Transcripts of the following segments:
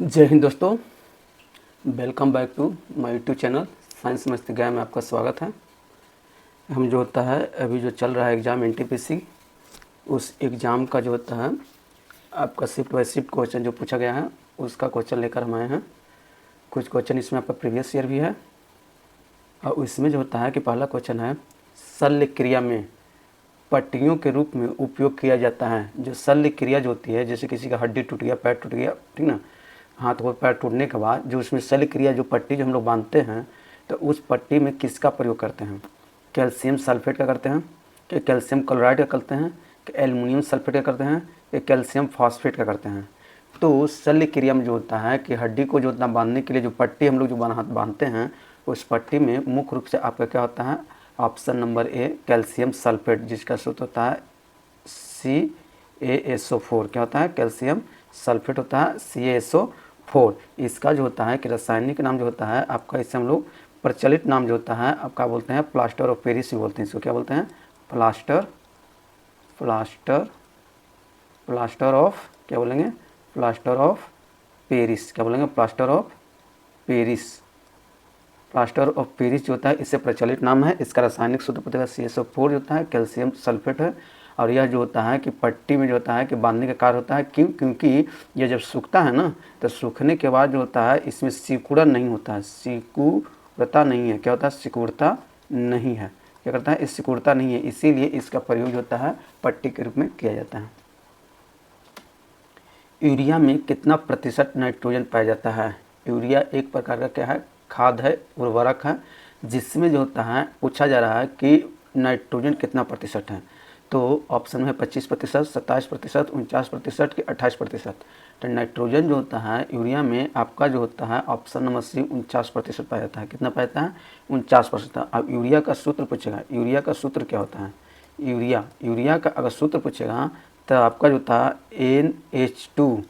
जय हिंद दोस्तों, welcome back to my YouTube channel science Masti guy में आपका स्वागत है। हम जो होता है अभी जो चल रहा है एग्ज़ाम एनटीपीसी, उस एग्ज़ाम का जो होता है आपका शिफ्ट बाय शिफ्ट क्वेश्चन जो पूछा गया है उसका क्वेश्चन लेकर हम आए हैं। कुछ क्वेश्चन इसमें आपका प्रीवियस ईयर भी है और इसमें जो होता है कि पहला क्वेश्चन है, शल्य क्रिया में पट्टियों के रूप में उपयोग किया जाता है। जो शल्य क्रिया जो होती है, जैसे किसी का हड्डी टूट गया, पैर टूट गया, ठीक ना, हाथ और पैर टूटने के बाद जो उसमें शल्य क्रिया जो पट्टी जो हम लोग बांधते हैं, तो उस पट्टी में किसका प्रयोग करते हैं? कैल्शियम सल्फेट का करते हैं, कि कैल्शियम क्लोराइड का करते हैं, कि एल्युमिनियम सल्फेट का करते हैं, कि कैल्शियम फॉस्फेट का करते हैं। तो शल्य क्रिया में जो होता है कि हड्डी को जो उतना बांधने के लिए जो पट्टी हम लोग जो बांधते हैं, उस पट्टी में मुख्य रूप से आपका क्या होता है? Option number A calcium sulphate, जिसका सूत्र होता है CaSO4। क्या होता है? कैल्शियम सल्फेट होता है CaSO4। इसका जो होता है कि रासायनिक नाम जो होता है आपका, इससे हम लोग प्रचलित नाम जो होता है आपका बोलते हैं प्लास्टर ऑफ पेरिस भी बोलते हैं। इसको क्या बोलते हैं? प्लास्टर ऑफ क्या बोलेंगे? Plaster of Paris. क्या बोलेंगे? Plaster of Paris. Plaster of Paris जो होता है इससे प्रचलित नाम है। इसका रासायनिक सूत्र पता है CaSO4 जो होता है कैल्शियम सल्फेट है। और यह जो होता है कि पट्टी में जो होता है कि बांधने का कार्य होता है। क्योंकि यह जब सूखता है ना, तो सूखने के बाद जो होता है इसमें सिकुड़न नहीं होता है, सिकुड़ता नहीं है। क्या होता है? सिकुड़ता नहीं है। क्या करता है? इस सिकुड़ता नहीं है, इसीलिए इसका प्रयोग जो होता है पट्टी के रूप में किया जाता है। यूरिया में कितना प्रतिशत नाइट्रोजन पाया जाता है? यूरिया एक प्रकार का क्या है? खाद है, उर्वरक है, जिसमें जो होता है पूछा जा रहा है कि नाइट्रोजन कितना प्रतिशत है। तो ऑप्शन में 25%, 27%, 49% कि 28%। तो नाइट्रोजन जो होता है यूरिया में आपका जो होता है ऑप्शन नंबर सी 49% पाया जाता है। कितना पाया जाता है? 49%। अब यूरिया का सूत्र पूछेगा, यूरिया का सूत्र क्या होता है? यूरिया का अगर सूत्र पूछेगा तो आपका जो था NH2CO,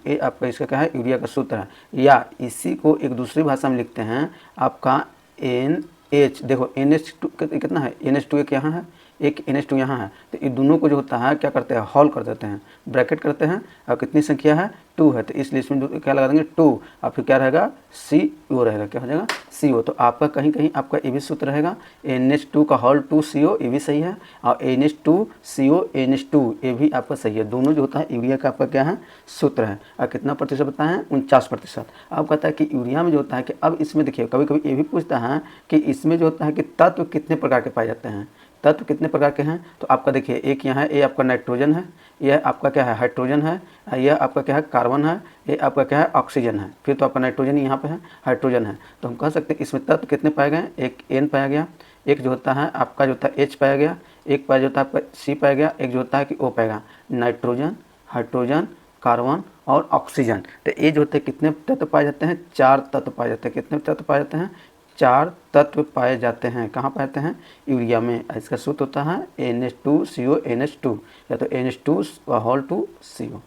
ये आपका इसका क्या है? यूरिया का सूत्र है। या इसी को एक दूसरी भाषा में लिखते हैं आपका NH। देखो NH2 कितना है? NH2 एक यहाँ है, एक NH2 यहाँ है। तो ये दोनों को जो होता है क्या करते हैं? हॉल कर देते हैं, ब्रैकेट करते हैं। और कितनी संख्या है? 2 है, तो इसलिए इसमें क्या लगा देंगे? 2। और फिर क्या रहेगा? CO रहेगा। क्या हो जाएगा? CO। तो आपका कहीं कहीं आपका ये भी सूत्र रहेगा NH2 का होल 2CO, ये भी सही है। और NH2CO NH2 ये भी आपका सही है। दोनों जो होता है यूरिया का आपका क्या है? सूत्र है। और कितना प्रतिशत बताया है? 49%। अब कहता है कि यूरिया में जो होता है कि अब इसमें देखिए कभी कभी ये भी पूछता है कि इसमें जो होता है कि तत्व कितने प्रकार के पाए जाते हैं? तत्व कितने प्रकार के हैं? तो आपका देखिए एक यहाँ है, ये आपका नाइट्रोजन है, यह आपका क्या है? हाइड्रोजन है, यह आपका क्या है? कार्बन है, ये आपका क्या है? ऑक्सीजन है। फिर तो आपका नाइट्रोजन यहाँ पे है, हाइड्रोजन है। तो हम कह सकते हैं इसमें तत्व कितने पाए गए? एक N पाया गया, एक जो होता है आपका जो होता है H पाया गया, एक पाया जो होता है आपका C पाया गया, एक जो होता है कि O पाएगा। नाइट्रोजन, हाइड्रोजन, कार्बन और ऑक्सीजन। तो ये जो होते हैं कितने तत्व पाए जाते हैं? 4 तत्व पाए जाते हैं। कितने तत्व पाए जाते हैं? 4 तत्व पाए जाते हैं। कहाँ पाए जाते हैं? यूरिया में। इसका सूत्र होता है NH2CO NH2, या तो NH2CO।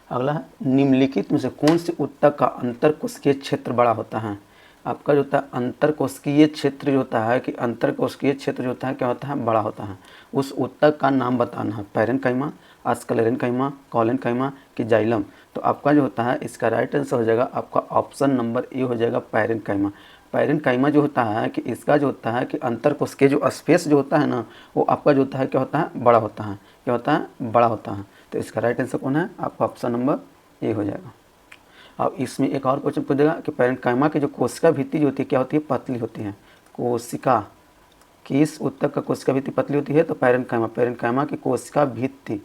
अगला है, निम्नलिखित में से कौन सी ऊतक का अंतरकोशिकीय क्षेत्र बड़ा होता है? आपका जो होता है अंतरकोशिकीय क्षेत्र जो होता है कि अंतरकोशिकीय क्षेत्र जो होता है क्या होता है? बड़ा होता है। उस ऊतक का नाम बताना है। पैरेन्काइमा, स्क्लेरेन्काइमा, कोलेन्काइमा कि जाइलम। तो आपका जो होता है इसका राइट आंसर हो जाएगा आपका ऑप्शन नंबर ए हो जाएगा पैरेन्काइमा। पैरेन्काइमा जो होता है कि इसका जो होता है कि अंतरकोशिकीय जो स्पेस जो होता है ना, वो आपका जो होता है क्या होता है? बड़ा होता है। क्या होता है? बड़ा होता है। तो इसका राइट आंसर कौन है? आपका ऑप्शन नंबर ए हो जाएगा। अब इसमें एक और क्वेश्चन पूछेगा कि पैरेन्काइमा की जो कोशिका भित्ति जो होती है क्या होती है? पतली होती है। कोशिका किस ऊतक का कोशिका भित्ति पतली होती है? तो पैरेन्काइमा की कोशिका भित्ति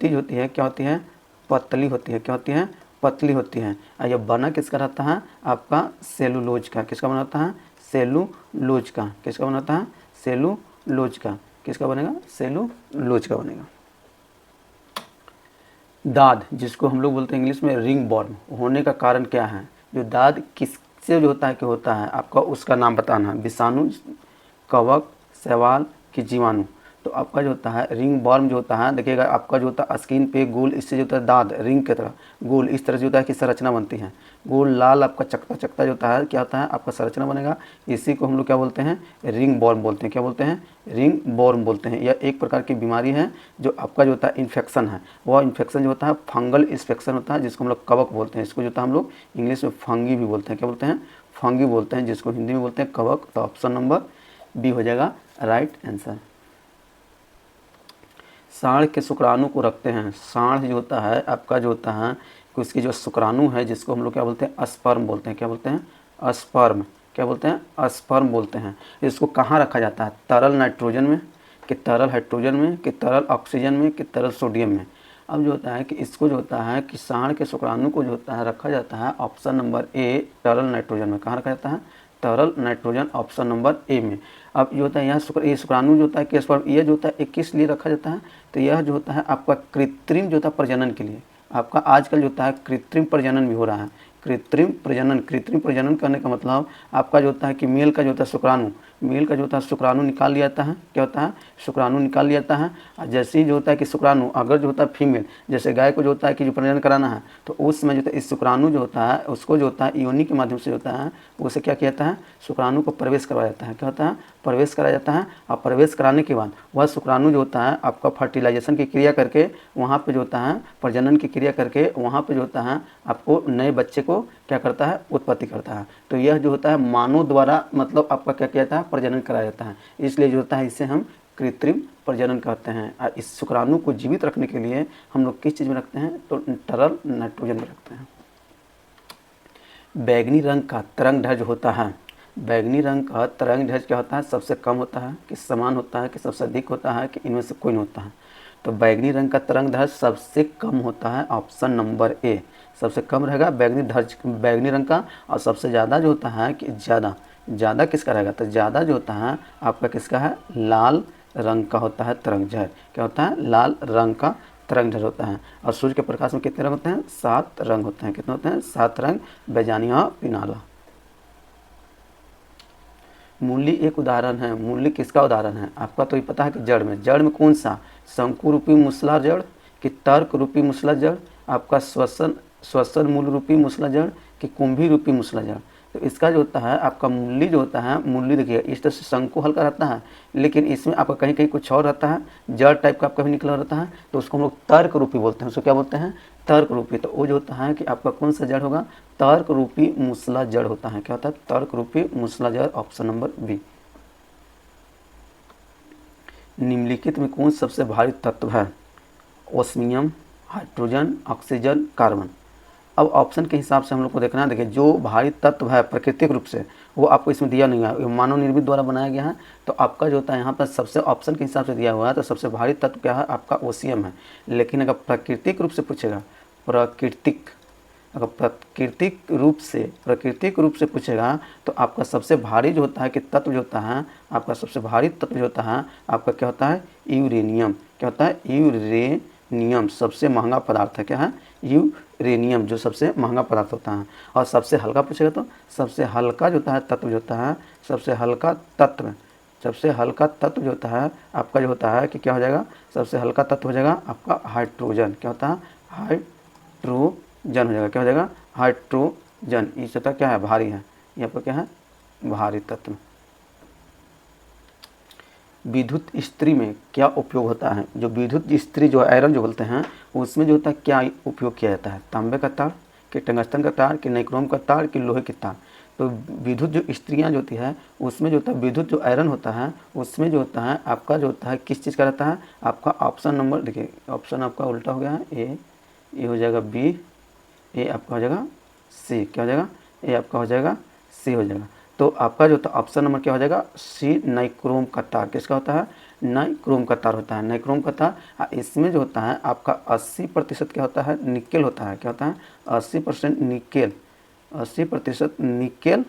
जो होती है क्या होती है? पतली होती है। क्या होती है? पतली होती है। और यह बना किसका रहता है? आपका सेलुलोज का। किसका बना होता है? सेलुलोज का। किसका बना होता है? सेलुलोज का। किसका बनेगा? सेलुलोज का बनेगा। दाद, जिसको हम लोग बोलते हैं इंग्लिश में रिंग वर्म, होने का कारण क्या है? जो दाद किससे जो होता है कि होता है आपका, उसका नाम बताना है। विषाणु, कवक, शैवाल कि जीवाणु। तो आपका जो होता है रिंग वर्म जो होता है, देखिएगा आपका जो होता है स्किन पे गोल, इससे जो होता है दांत रिंग की तरह गोल इस तरह से होता है कि संरचना बनती है। गोल लाल आपका चकता चकता जो होता है क्या होता है आपका संरचना बनेगा। इसी को हम लोग क्या बोलते हैं, रिंग वर्म बोलते हैं। क्या बोलते हैं, रिंग वर्म बोलते हैं। यह एक प्रकार की बीमारी है जो आपका जो होता है इन्फेक्शन है। वह इन्फेक्शन जो होता है फंगल इन्फेक्शन होता है, जिसको हम लोग कवक बोलते हैं। इसको जो होता है हम लोग इंग्लिश में फंगी भी बोलते हैं। क्या बोलते हैं, फंगी बोलते हैं, जिसको हिंदी में बोलते हैं कवक। तो ऑप्शन नंबर बी हो जाएगा राइट आंसर। सांड के शुक्राणु को रखते हैं। सांड जो होता है आपका जो होता है कि उसकी जो शुक्राणु है, जिसको हम लोग क्या बोलते हैं, स्पर्म बोलते हैं। क्या बोलते हैं, स्पर्म। क्या बोलते हैं, स्पर्म बोलते हैं। इसको कहाँ रखा जाता है, तरल नाइट्रोजन में कि तरल हाइड्रोजन में कि तरल ऑक्सीजन में कि तरल सोडियम में। अब जो होता है कि इसको जो होता है कि सांड के शुक्राणु को जो होता है रखा जाता है ऑप्शन नंबर ए तरल नाइट्रोजन में। कहाँ रखा जाता है, तरल नाइट्रोजन, ऑप्शन नंबर ए में। अब जो होता है यहाँ ये शुक्राणु जो होता है कि स्पर्म, ये जो होता है किस लिए रखा जाता है, तो यह जो होता है आपका कृत्रिम जो होता है प्रजनन के लिए। आपका आजकल जो होता है कृत्रिम प्रजनन भी हो रहा है। कृत्रिम प्रजनन करने का मतलब आपका जो होता है कि मेल का जो होता है शुक्राणु, मेल का जो होता है शुक्राणु निकाल लिया जाता है। क्या होता है, शुक्राणु निकाल लिया जाता है। और जैसे ही जो होता है कि शुक्राणु अगर जो होता है फीमेल, जैसे गाय को जो होता है कि जो प्रजनन कराना है, तो उस समय जो होता है इस शुक्राणु जो होता है उसको जो होता है योनि के माध्यम से होता है उसे क्या किया जाता है, शुक्राणु को प्रवेश करवाया जाता है। क्या होता है, प्रवेश कराया जाता है। और प्रवेश कराने के बाद वह शुक्राणु जो होता है आपका फर्टिलाइजेशन की क्रिया करके वहाँ पे जो होता है प्रजनन की क्रिया करके वहाँ पे जो होता है आपको नए बच्चे को क्या करता है, उत्पत्ति करता है। तो यह जो होता है मानव द्वारा मतलब आपका क्या किया जाता है, प्रजनन कराया जाता है। इसलिए जो होता है इसे हम कृत्रिम प्रजनन कहते हैं। और इस शुक्राणु को जीवित रखने के लिए हम लोग किस चीज़ में रखते हैं, तो तरल नाइट्रोजन में रखते हैं। बैगनी रंग का तरंग दैर्घ्य होता है, बैगनी रंग का तरंग दैर्घ्य क्या होता है, सबसे कम होता है कि समान होता है कि सबसे अधिक होता है कि इनमें से कोई नहीं होता है। तो बैगनी रंग का तरंग दैर्घ्य सबसे कम होता है, ऑप्शन नंबर ए। सबसे कम रहेगा बैगनी रंग का। और सबसे ज़्यादा जो होता है कि ज़्यादा किसका रहेगा, तो ज़्यादा जो होता है आपका किसका है, लाल रंग का होता है तरंग दैर्घ्य। क्या होता है, लाल रंग का तरंग दैर्घ्य होता है। और सूर्य के प्रकाश में कितने रंग होते हैं, 7 रंग होते हैं। कितने होते हैं, 7 रंग, बैजानिया पिनाला। मूली एक उदाहरण है। मूली किसका उदाहरण है, आपका तो ये पता है कि जड़ में कौन सा, शंकु रूपी मूसला जड़ कि तर्क रूपी मूसला जड़, आपका श्वसन मूल रूपी मूसला जड़ कि कुंभी रूपी मूसला जड़। तो इसका जो होता है आपका मूली जो होता है, मूली देखिए इस तरह से शंकु हल्का रहता है, लेकिन इसमें आपका कहीं कहीं कुछ और रहता है, जड़ टाइप का आपका भी निकला रहता है। तो उसको हम लोग तर्क रूपी बोलते हैं। उसको क्या बोलते हैं, तर्क रूपी। तो वो जो होता है कि आपका कौन सा जड़ होगा, तर्क रूपी मूसला जड़ होता है। क्या होता है, तर्क रूपी मूसला जड़, ऑप्शन नंबर बी। निम्नलिखित में कौन सबसे भारी तत्व है, ओस्मियम, हाइड्रोजन, ऑक्सीजन, कार्बन। अब ऑप्शन के हिसाब से हम लोग को देखना है। देखिए जो भारी तत्व है प्राकृतिक रूप से वो आपको इसमें दिया नहीं है, मानव निर्मित द्वारा बनाया गया है। तो आपका जो होता है यहाँ पर सबसे ऑप्शन के हिसाब से दिया हुआ है, तो सबसे भारी तत्व क्या है आपका, ओसियम है। लेकिन अगर प्राकृतिक रूप से पूछेगा, अगर प्राकृतिक रूप से पूछेगा तो आपका सबसे भारी जो होता है कि तत्व जो होता है आपका सबसे भारी तत्व जो होता है आपका क्या होता है, यूरेनियम। क्या होता है, यूरेनियम सबसे महंगा पदार्थ है। क्या है, यूरेनियम जो सबसे महंगा पदार्थ होता है। और सबसे हल्का पूछेगा तो सबसे हल्का जो होता है तत्व जो होता है, सबसे हल्का तत्व जो होता है आपका जो होता है कि क्या हो जाएगा, सबसे हल्का तत्व हो जाएगा आपका हाइड्रोजन। क्या होता है, हाइड्रोजन हो जाएगा। क्या हो जाएगा, हाइड्रोजन। इस तत्व क्या है, भारी है। यहाँ पर क्या है, भारी तत्व। विद्युत इस्त्री में क्या उपयोग होता है, जो विद्युत इस्त्री जो आयरन जो बोलते हैं उसमें जो होता है क्या उपयोग किया जाता है, तांबे का तार कि टंगस्टन का तार कि नाइक्रोम का तार कि लोहे की तार। तो विद्युत जो इस्त्रियाँ जो होती है उसमें जो होता है विद्युत जो आयरन होता है उसमें जो होता है आपका जो होता है किस चीज़ का रहता है, आपका ऑप्शन नंबर देखिए, ऑप्शन आपका उल्टा हो गया है, ए हो जाएगा बी, ए आपका हो जाएगा सी। क्या हो जाएगा, ए आपका हो जाएगा सी हो जाएगा। तो आपका जो होता है ऑप्शन नंबर क्या हो जाएगा, सी, नाइक्रोम का तार। किसका होता है, नाइक्रोम का तार होता है, नाइक्रोम का तार। इसमें जो होता है आपका 80% क्या होता है, निकेल होता है। क्या होता है, 80% निकेल, 80% निकेल।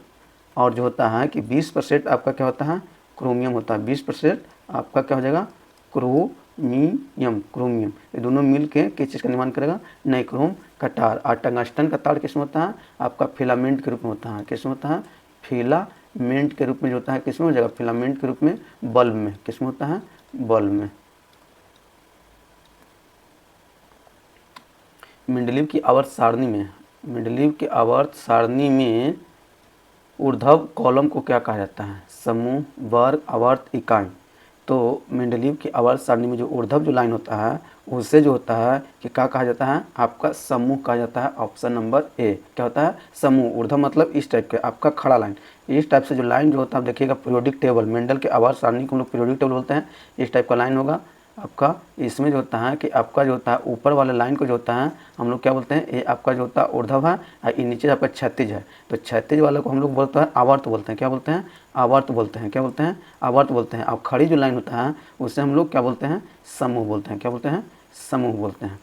और जो होता है कि 20% आपका क्या होता है, क्रोमियम होता है। 20% आपका क्या हो जाएगा, क्रोमियम। ये दोनों मिल के किस चीज़ का निर्माण करेगा, नाइक्रोम का तार। और टंगस्टन का तार किसमें होता है, आपका फिलामेंट के रूप में होता है। किसमें होता है, फिलामेंट फिलामेंट के रूप में जो होता है किसमें हो जाएगा, फिलामेंट के रूप में बल्ब में, किसमें होता है, बल्ब में। मेंडलीव की आवर्त सारणी में, मेंडलीव की आवर्त सारणी में ऊर्ध्व कॉलम को क्या कहा जाता है, समूह, वर्ग, आवर्त, इकाई। तो मेंडलीव की आवर्त सारणी में जो ऊर्ध्व जो लाइन होता है उससे जो होता है कि क्या कहा जाता है, आपका समूह कहा जाता है। ऑप्शन नंबर ए क्या होता है, समूह। ऊर्ध्व मतलब इस टाइप के आपका खड़ा लाइन, इस टाइप से जो लाइन जो होता है आप देखिएगा पीरियोडिक टेबल, मेंडल के आवर्त सारणी को हम लोग पीरियोडिक टेबल बोलते हैं। इस टाइप का लाइन होगा आपका। इसमें जो होता है कि आपका जो होता है ऊपर वाले लाइन को जो होता है हम लोग क्या बोलते हैं, ये आपका जो होता है ऊर्ध्व है और ये नीचे आपका क्षैतिज है। तो क्षैतिज वाले को हम लोग बोलते हैं आवर्त बोलते हैं, क्या बोलते हैं, आवर्त बोलते हैं, क्या बोलते हैं, आवर्त बोलते हैं। अब खड़ी जो लाइन होता है उससे हम लोग क्या बोलते हैं, समूह बोलते हैं, क्या बोलते हैं, समूह बोलते हैं।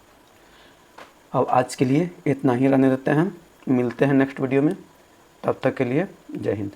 अब आज के लिए इतना ही रहने देते हैं, मिलते हैं नेक्स्ट वीडियो में, तब तक के लिए जय हिंद।